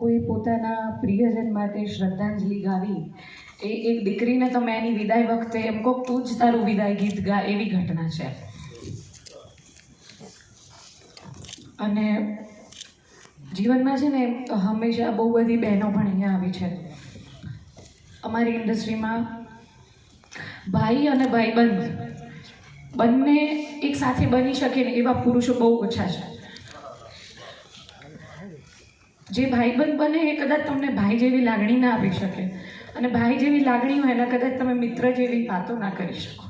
કોઈ પોતાના પ્રિયજન માટે શ્રદ્ધાંજલિ ગાવી એ એક દીકરીને તમે એની વિદાય વખતે એમ કહો તું જ તારું વિદાય ગીત ગા, એવી ઘટના છે. અને જીવનમાં છે ને હંમેશા બહુ બધી બહેનો પણ અહીંયા આવી છે. અમારી ઇન્ડસ્ટ્રીમાં ભાઈ અને ભાઈબંધ બંને એક સાથે બની શકે ને એવા પુરુષો બહુ ઓછા છે. જે ભાઈબંધ બને એ કદાચ તમને ભાઈ જેવી લાગણી ના આપી શકે, અને ભાઈ જેવી લાગણી હોય એના કદાચ તમે મિત્ર જેવી વાતો ના કરી શકો.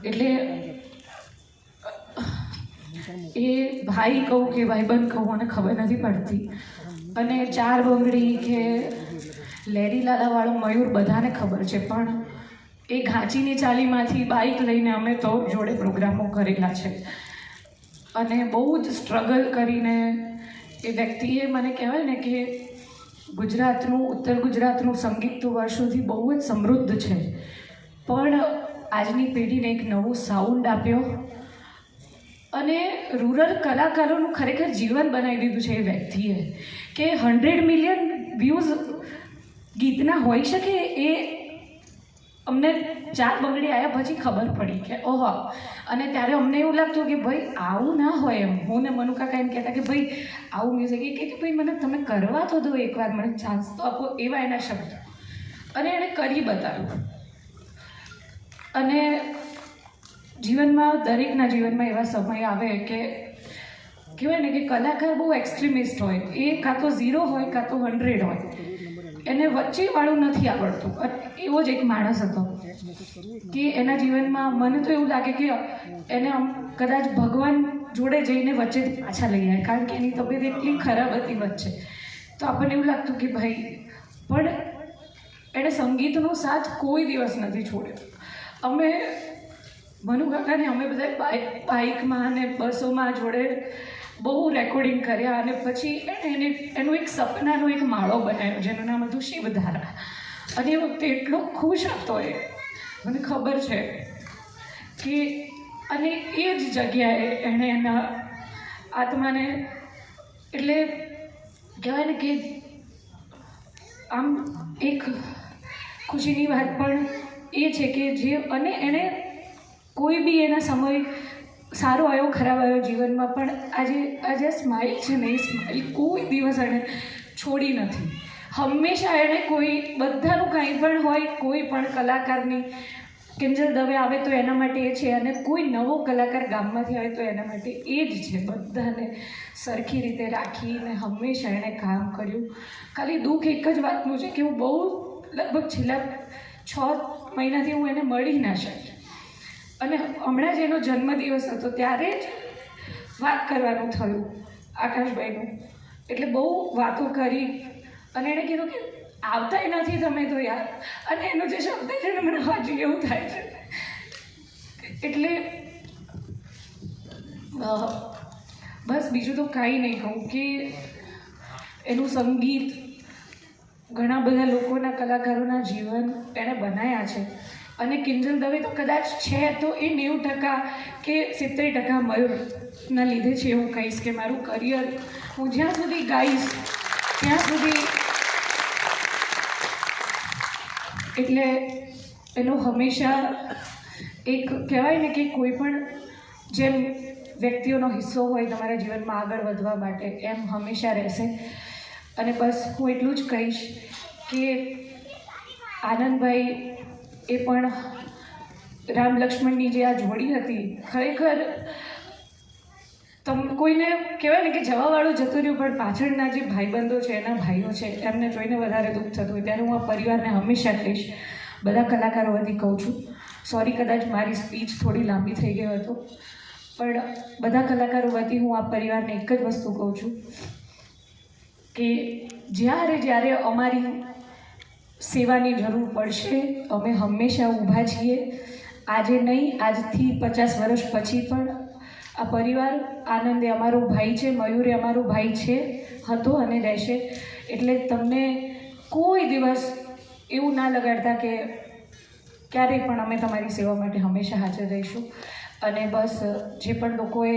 એટલે એ ભાઈ કહું કે ભાઈબંધ કહું મને ખબર નથી પડતી. અને ચાર બંગડી કે લેરી લાલાવાળો મયુર બધાને ખબર છે, પણ એ ઘાંચીની ચાલીમાંથી બાઇક લઈને અમે તો જોડે પ્રોગ્રામો કરેલા છે. અને બહુ જ સ્ટ્રગલ કરીને એ વ્યક્તિએ મને કહેવાય ને કે ગુજરાતનું, ઉત્તર ગુજરાતનું સંગીત તો વર્ષોથી બહુ જ સમૃદ્ધ છે, પણ આજની પેઢીને એક નવું સાઉન્ડ આપ્યો અને રૂરલ કલાકારોનું ખરેખર જીવન બનાવી દીધું છે એ વ્યક્તિએ. કે 100 મિલિયન વ્યૂઝ ગીતના હોઈ શકે એ અમને ચાર બંગડી આવ્યા પછી ખબર પડી કે ઓહો. અને ત્યારે અમને એવું લાગતું કે ભાઈ આવું ના હોય એમ. હું ને મનુ કાકા એમ કહેતા કે ભાઈ આવું મ્યુઝિક, એ કે ભાઈ મને તમે કરવા તો દો એકવાર, મને ચાન્સ તો આપો, એવા એના શબ્દ. અને એણે કરી બતાવ્યું. અને જીવનમાં દરેકના જીવનમાં એવા સમય આવે કે કહેવાય ને કે કલાકાર બહુ એક્સ્ટ્રીમિસ્ટ હોય, એ કાં તો 0 હોય કાં તો 100 હોય, એને વચ્ચેવાળું નથી આવડતું. એવો જ એક માણસ હતો કે એના જીવનમાં મને તો એવું લાગે કે એને કદાચ ભગવાન જોડે જઈને વચ્ચે પાછા લઈ આવે, કારણ કે એની તબિયત એટલી ખરાબ હતી વચ્ચે. તો આપણને એવું લાગતું કે ભાઈ, પણ એણે સંગીતનો સાથ કોઈ દિવસ નથી છોડ્યો. અમે મનુ કાકાને અમે બધા બાઇકમાં અને બસોમાં જોડે બહુ રેકોર્ડિંગ કર્યા. અને પછી એણે એનું એક સપનાનો એક માળો બનાવ્યો જેનું નામ હતું શિવધારા. અને એ વખતે એટલો ખુશ હતો એ, મને ખબર છે કે, અને એ જ જગ્યાએ એણે એના આત્માને, એટલે કહેવાય ને કે આમ એક ખુશીની વાત પણ એ છે કે જે, અને એણે કોઈ બી એના સમય સારો આવ્યો ખરાબ આવ્યો જીવનમાં, પણ આજે સ્માઇલ છે ને, એ સ્માઇલ કોઈ દિવસ એણે છોડી નથી. હંમેશા એણે કોઈ, બધાનું કંઈ પણ હોય, કોઈ પણ કલાકારની, કિંજલ દવે આવે તો એના માટે એ છે, અને કોઈ નવો કલાકાર ગામમાંથી આવે તો એના માટે એ જ છે. બધાને સરખી રીતે રાખીને હંમેશા એણે કામ કર્યું. ખાલી દુઃખ એક જ વાતનું છે કે હું બહુ લગભગ છેલ્લા 6 મહિનાથી હું એને મળી ના શકી. અને હમણાં જ એનો જન્મદિવસ હતો ત્યારે જ વાત કરવાનું થયું આકાશભાઈનું, એટલે બહુ વાતો કરી. અને એણે કીધું કે આવતાય નથી તમે તો યાર. અને એનો જે શબ્દ છે ને મને હજી એવું થાય છે. એટલે બસ બીજું તો કાંઈ નહીં કહું કે એનું સંગીત ઘણા બધા લોકોના, કલાકારોના જીવન એણે બનાવ્યા છે. અને કિંજલ દવે તો કદાચ છે તો એ 90% કે 70% મયુરના લીધે છે. એવું કહીશ કે મારું કરિયર હું જ્યાં સુધી ગાઈશ ત્યાં સુધી, એટલે એનો હંમેશા એક કહેવાય ને કે કોઈ પણ જેમ વ્યક્તિઓનો હિસ્સો હોય તમારા જીવનમાં આગળ વધવા માટે, એમ હંમેશા રહેશે. અને બસ હું એટલું જ કહીશ કે આનંદભાઈ એ પણ રામ લક્ષ્મણની જે આ જોડી હતી, ખરેખર કોઈને કહેવાય ને કે જવાવાળું જતું રહ્યું, પણ પાછળના જે ભાઈબંધો છે, એના ભાઈઓ છે, એમને જોઈને વધારે દુઃખ થતું હોય. ત્યારે હું આ પરિવારને હંમેશા કહીશ, બધા કલાકારો વતી કહું છું, સોરી કદાચ મારી સ્પીચ થોડી લાંબી થઈ ગઈ હતો, પણ બધા કલાકારો વતી હું આ પરિવારને એક જ વસ્તુ કહું છું કે જ્યારે અમારી સેવાની જરૂર પડશે અમે હંમેશા ઊભા છીએ. આજે નહીં, આજથી 50 વર્ષ પછી પણ આ પરિવાર, આનંદ એ અમારો ભાઈ છે, મયુર એ અમારો ભાઈ છે, હતો અને રહેશે. એટલે તમને કોઈ દિવસ એવું ના લગાડતા કે ક્યારેય પણ અમે તમારી સેવા માટે હંમેશા હાજર રહીશું. અને બસ જે પણ લોકોએ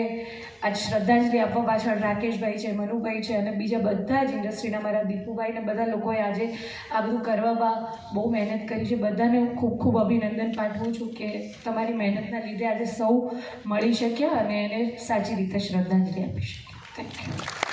આજ શ્રદ્ધાંજલિ આપવા પાછળ રાકેશભાઈ છે, મનુભાઈ છે અને બીજા બધા જ ઇન્ડસ્ટ્રીના મારા દીપુભાઈ ને બધા લોકોએ આજે આ બધું કરવામાં બહુ મહેનત કરી છે. બધાને હું ખૂબ ખૂબ અભિનંદન પાઠવું છું કે તમારી મહેનતના લીધે આજે સૌ મળી શક્યા અને એને સાચી રીતે શ્રદ્ધાંજલિ આપી શક્યા. Thank you.